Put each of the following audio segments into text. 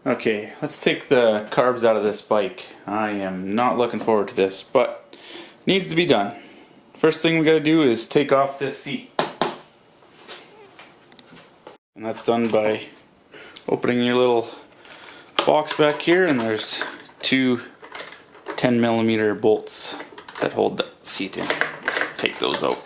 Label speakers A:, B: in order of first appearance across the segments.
A: Okay, let's take the carbs out of this bike. I am not looking forward to this, but needs to be done. First thing we gotta do is take off this seat. And that's done by opening your little box back here, and there's two 10mm bolts that hold the seat in. Take those out.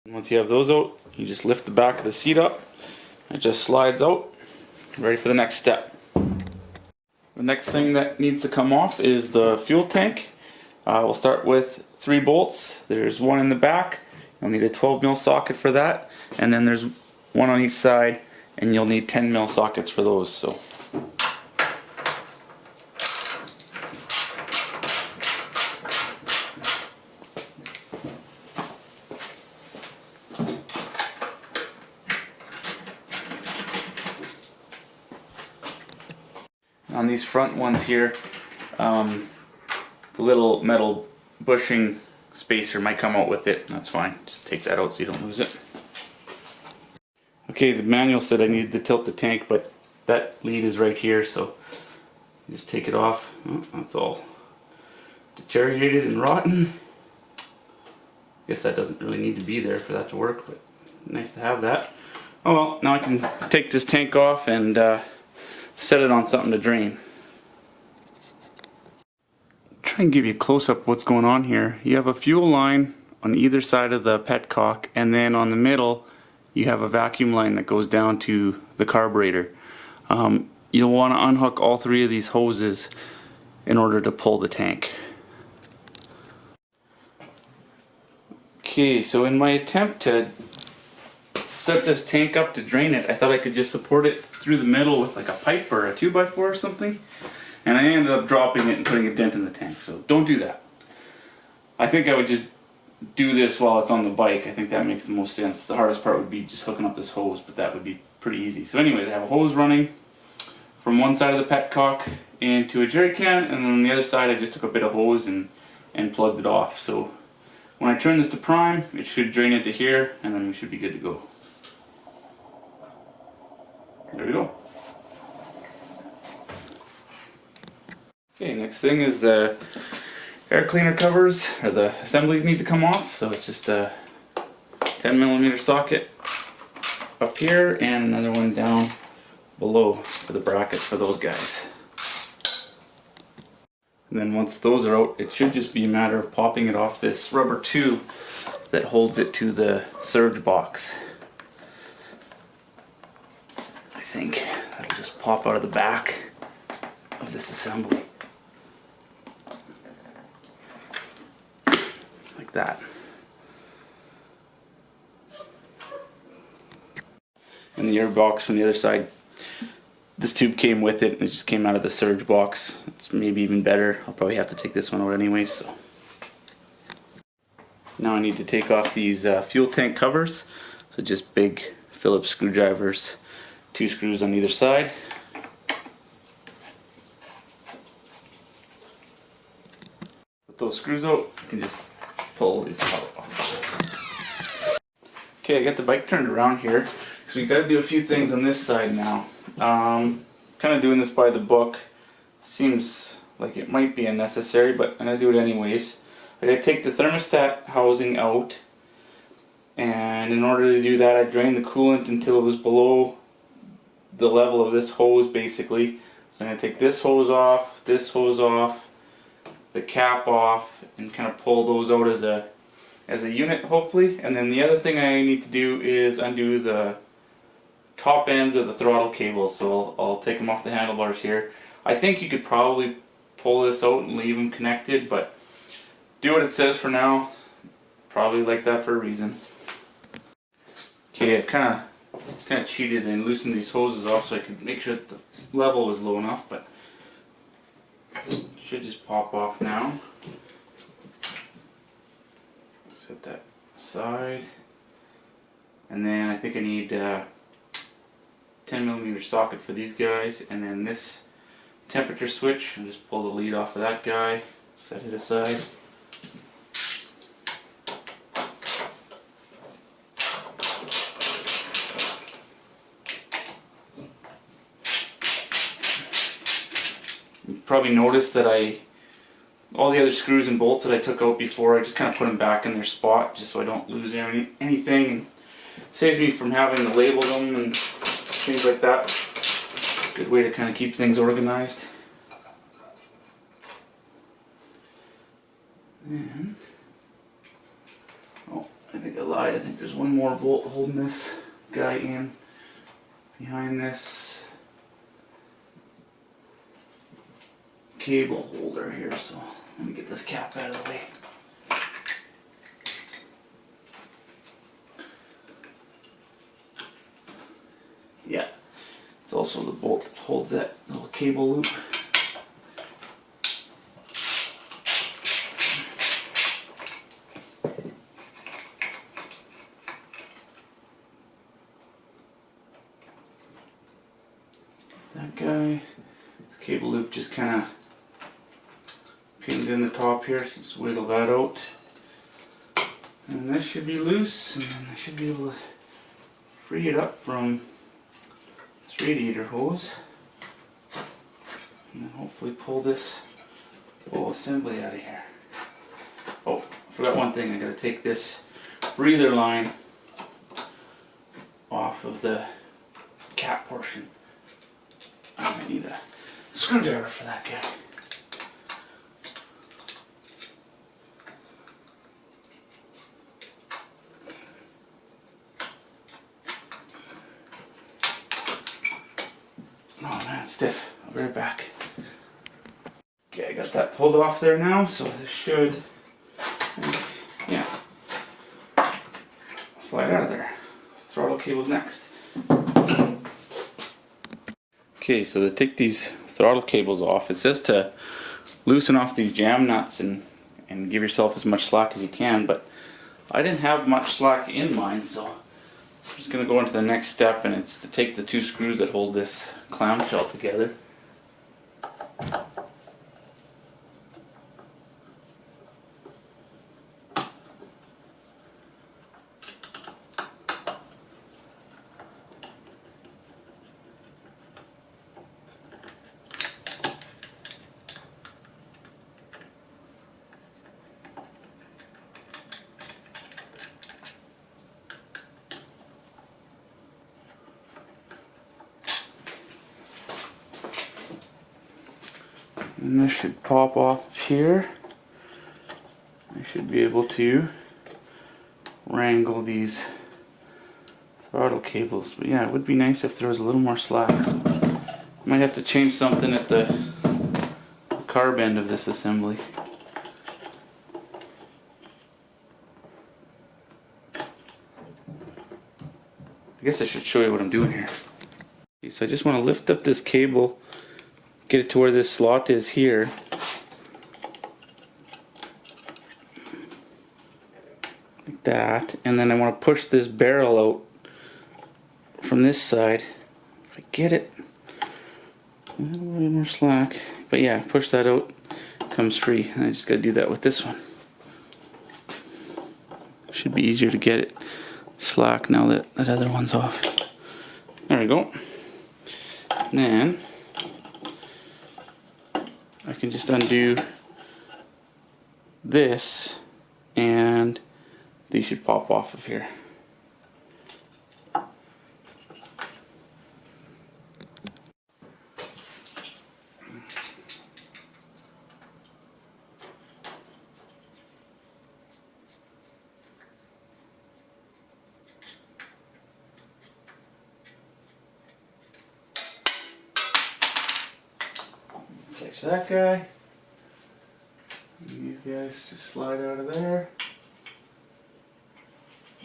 A: Once you have those out, you just lift the back of the seat up. It just slides out. Ready for the next step. The next thing that needs to come off is the fuel tank. We'll start with 3 bolts. There's one in the back. You'll need a 12mm socket for that. And then there's one on each side, and you'll need 10mm sockets for those. So. On these front ones here, the little metal bushing spacer might come out with it. That's fine. Just take that out so you don't lose it. Okay, the manual said I needed to tilt the tank, but that lead is right here, so just take it off. Oh, that's all deteriorated and rotten. Guess that doesn't really need to be there for that to work, but nice to have that. Oh well, now I can take this tank off and set it on something to drain. Try and give you a close-up of what's going on here. You have a fuel line on either side of the petcock, and then on the middle you have a vacuum line that goes down to the carburetor. You'll want to unhook all 3 of these hoses in order to pull the tank. Okay, so in my attempt to set this tank up to drain it, I thought I could just support it through the middle with like a pipe or a 2x4 or something, and I ended up dropping it and putting a dent in the tank. So don't do that. I think I would just do this while it's on the bike. I think that makes the most sense. The hardest part would be just hooking up this hose, but that would be pretty easy. So anyway, I have a hose running from one side of the petcock into a jerry can, and then on the other side I just took a bit of hose and plugged it off. So when I turn this to prime, it should drain into here, and then we should be good to go. There we go. Okay, next thing is the air cleaner covers, or the assemblies need to come off. So it's just a 10mm socket up here and another one down below for the brackets for those guys. And then once those are out, it should just be a matter of popping it off this rubber tube that holds it to the surge box. I think that'll just pop out of the back of this assembly. Like that. And the air box from the other side, this tube came with it, and it just came out of the surge box. It's maybe even better. I'll probably have to take this one out anyways. So now I need to take off these fuel tank covers. So just big Phillips screwdrivers, 2 screws on either side. With those screws out, you can just pull these out. Okay, I got the bike turned around here. So we got to do a few things on this side now. Kind of doing this by the book. Seems like it might be unnecessary, but I'm going to do it anyways. I got to take the thermostat housing out, and in order to do that I drained the coolant until it was below the level of this hose basically. So I'm going to take this hose off, the cap off, and kind of pull those out as a unit hopefully. And then the other thing I need to do is undo the top ends of the throttle cable. So I'll take them off the handlebars here. I think you could probably pull this out and leave them connected, but do what it says for now. Probably like that for a reason. Okay, I've kind of cheated and loosened these hoses off so I could make sure that the level was low enough, but it should just pop off now. Set that aside, and then I think I need 10mm socket for these guys, and then this temperature switch. I'll just pull the lead off of that guy, set it aside. You probably noticed that all the other screws and bolts that I took out before, I just kind of put them back in their spot just so I don't lose anything, and saves me from having to label them and things like that. Good way to kind of keep things organized. And, oh, I think I lied. I think there's one more bolt holding this guy in behind this cable holder here, so let me get this cap out of the way. Yeah, it's also the bolt that holds that little cable loop. That guy, this cable loop just kind of pins in the top here, so just wiggle that out. And this should be loose, and I should be able to free it up from this radiator hose. And then hopefully pull this whole assembly out of here. Oh, I forgot one thing, I gotta take this breather line off of the cap portion. I need a screwdriver for that guy. Oh man, it's stiff. I'll be right back. Okay, I got that pulled off there now, so this should, yeah, slide out of there. Throttle cable's next. Okay, so to take these throttle cables off, it says to loosen off these jam nuts and give yourself as much slack as you can, but I didn't have much slack in mine, so I'm just going to go into the next step, and it's to take the two screws that hold this clamshell together. And this should pop off here. I should be able to wrangle these throttle cables. But yeah, it would be nice if there was a little more slack. So might have to change something at the carb end of this assembly. I guess I should show you what I'm doing here. Okay, so I just want to lift up this cable, get it to where this slot is here. Like that. And then I want to push this barrel out from this side. If I get it, a little bit more slack. But yeah, push that out, comes free. And I just got to do that with this one. Should be easier to get it slack now that that other one's off. There we go. And then I can just undo this, and these should pop off of here. Catch that guy. And these guys just slide out of there.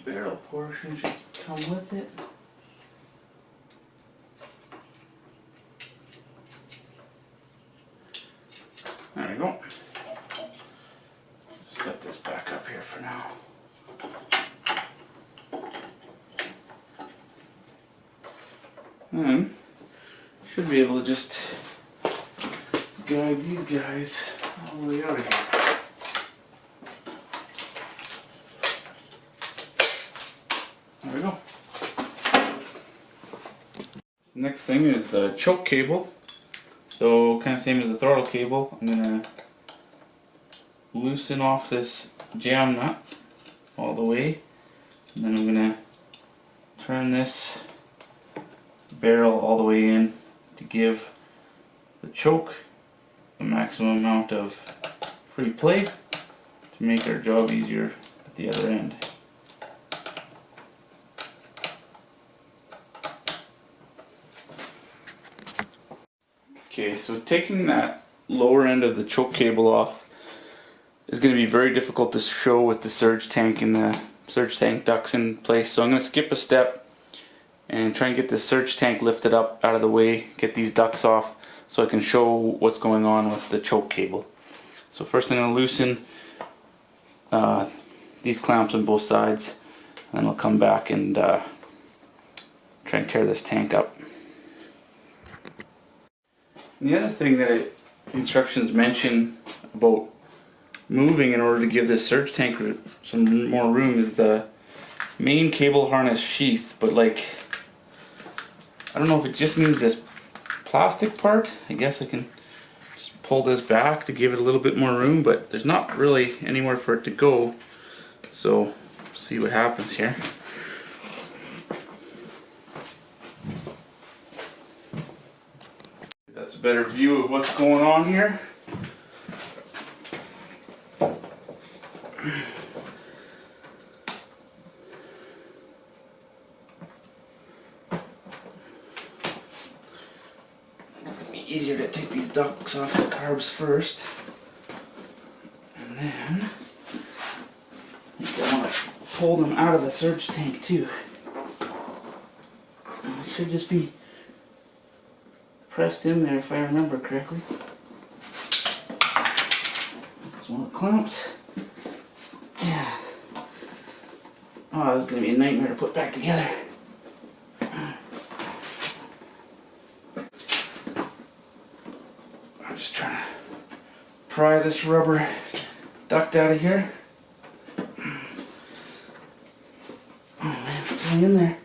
A: Barrel portion should come with it. There we go. Set this back up here for now. And should be able to just guide these guys all the way out of here. There we go. The next thing is the choke cable. So kind of same as the throttle cable, I'm going to loosen off this jam nut all the way, and then I'm going to turn this barrel all the way in to give the choke the maximum amount of free play to make our job easier at the other end. Okay, so taking that lower end of the choke cable off is going to be very difficult to show with the surge tank and the surge tank ducts in place. So I'm going to skip a step and try and get the surge tank lifted up out of the way, get these ducts off so I can show what's going on with the choke cable. So first I'm going to loosen these clamps on both sides, and then I'll come back and try and tear this tank up. And the other thing that the instructions mention about moving in order to give this surge tank some more room is the main cable harness sheath, but like, I don't know if it just means this plastic part. I guess I can just pull this back to give it a little bit more room, but there's not really anywhere for it to go. So see what happens here. That's a better view of what's going on here. Easier to take these ducts off the carbs first, and then I think I want to pull them out of the surge tank too. It should just be pressed in there if I remember correctly. There's one of the clamps. Yeah. Oh, this is going to be a nightmare to put back together. I'm just trying to pry this rubber duct out of here. Oh man, it's hanging in there.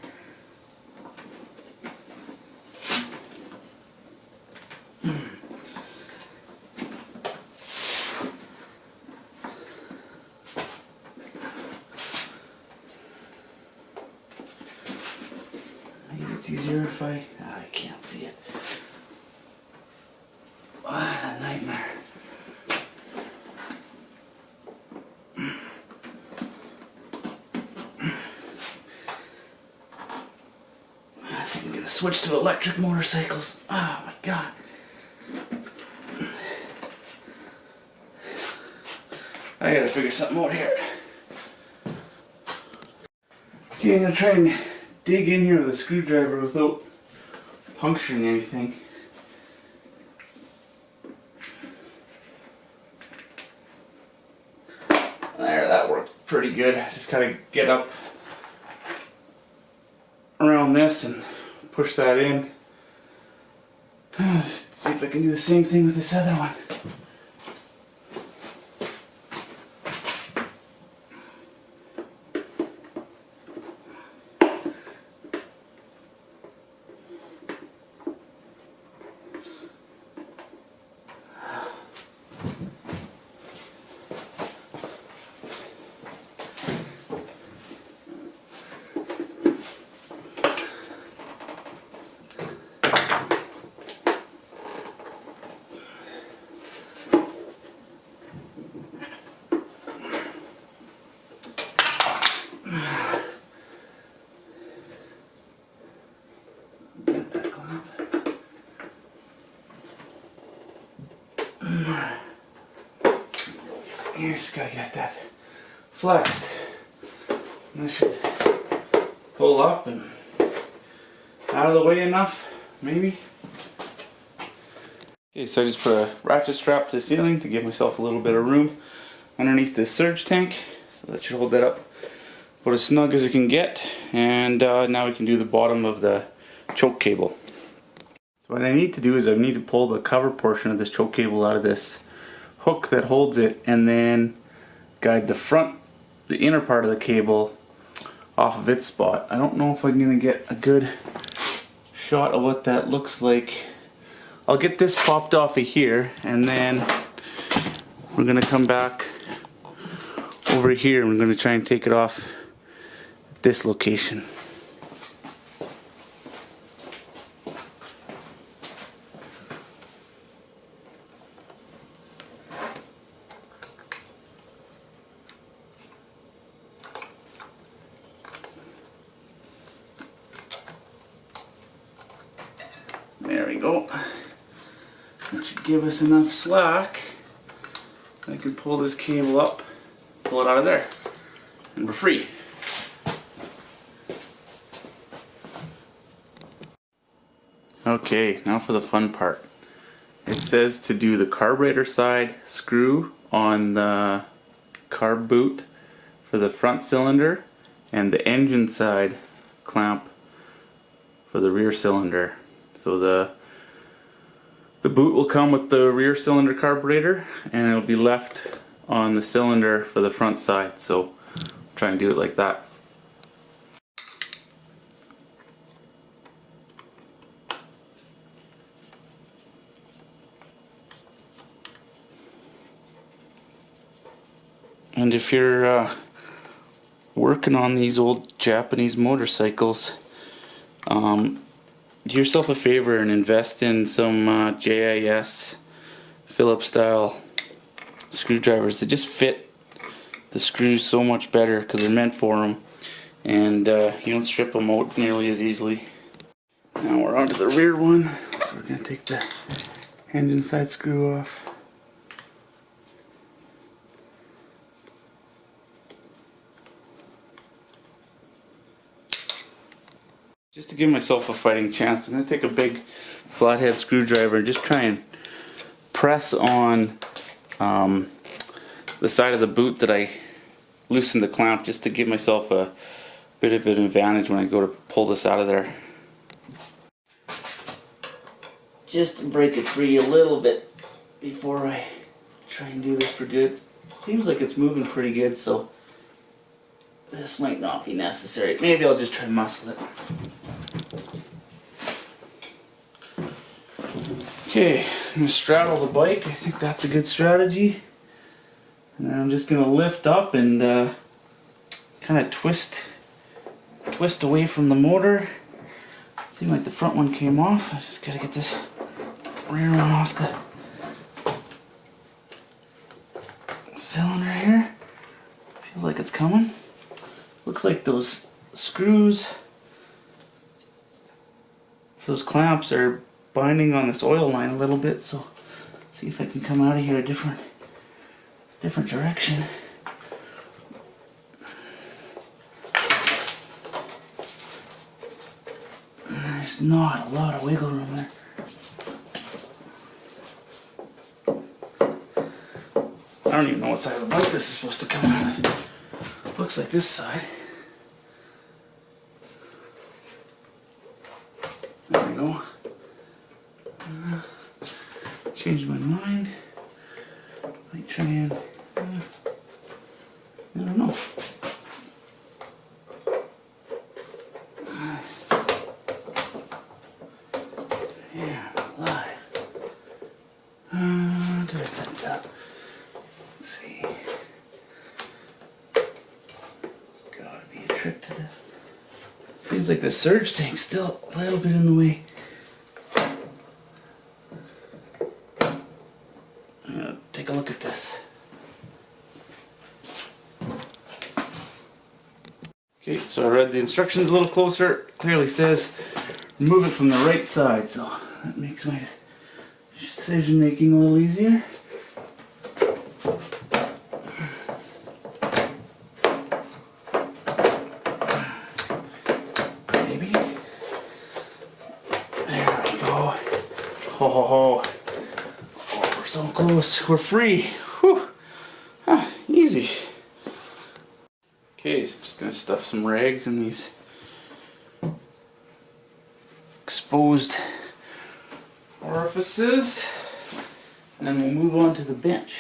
A: Maybe it's easier if I can't see it. What a nightmare. I think I'm gonna switch to electric motorcycles. Oh my god. I gotta figure something out here. Okay, I'm gonna try and dig in here with a screwdriver without puncturing anything. There, that worked pretty good. Just gotta get up around this and push that in. See if I can do the same thing with this other one. You just gotta get that flexed. And this should pull up and out of the way enough, maybe. Okay, so I just put a ratchet strap to the ceiling to give myself a little bit of room underneath this surge tank. So that should hold that up about as snug as it can get. And now we can do the bottom of the choke cable. So what I need to do is I need to pull the cover portion of this choke cable out of this hook that holds it, and then guide the inner part of the cable off of its spot. I don't know if I'm gonna get a good shot of what that looks like I'll get this popped off of here, and then we're gonna come back over here and we're gonna try and take it off at this location. There we go. That should give us enough slack. I can pull this cable up, pull it out of there, and we're free. Okay, now for the fun part. It says to do the carburetor side screw on the carb boot for the front cylinder and the engine side clamp for the rear cylinder. So the boot will come with the rear cylinder carburetor, and it'll be left on the cylinder for the front side. So try and do it like that. And if you're working on these old Japanese motorcycles, do yourself a favor and invest in some JIS Phillips style screwdrivers. They just fit the screws so much better because they're meant for them, and you don't strip them out nearly as easily. Now we're on to the rear one, so we're going to take the engine side screw off. Just to give myself a fighting chance, I'm going to take a big flathead screwdriver and just try and press on the side of the boot that I loosened the clamp, just to give myself a bit of an advantage when I go to pull this out of there. Just to break it free a little bit before I try and do this for good. Seems like it's moving pretty good, so this might not be necessary. Maybe I'll just try and muscle it. Okay, I'm going to straddle the bike. I think that's a good strategy. And then I'm just going to lift up and kind of twist away from the motor. Seems like the front one came off. I just got to get this rear one off the cylinder here. Feels like it's coming. Looks like those screws, those clamps are binding on this oil line a little bit, so see if I can come out of here a different direction. There's not a lot of wiggle room there. I don't even know what side of the bike this is supposed to come out of. Looks like this side. There we go. Changed my mind. Might try and I don't know. Yeah, live. Let's see. There's gotta be a trick to this. Seems like the surge tank's still a little bit in the way. Take a look at this. Okay, so I read the instructions a little closer. It clearly says remove it from the right side, so that makes my decision making a little easier. Maybe. There we go. Ho ho ho. So close, we're free. Whew. Ah, easy. Okay, so just gonna stuff some rags in these exposed orifices, and then we'll move on to the bench.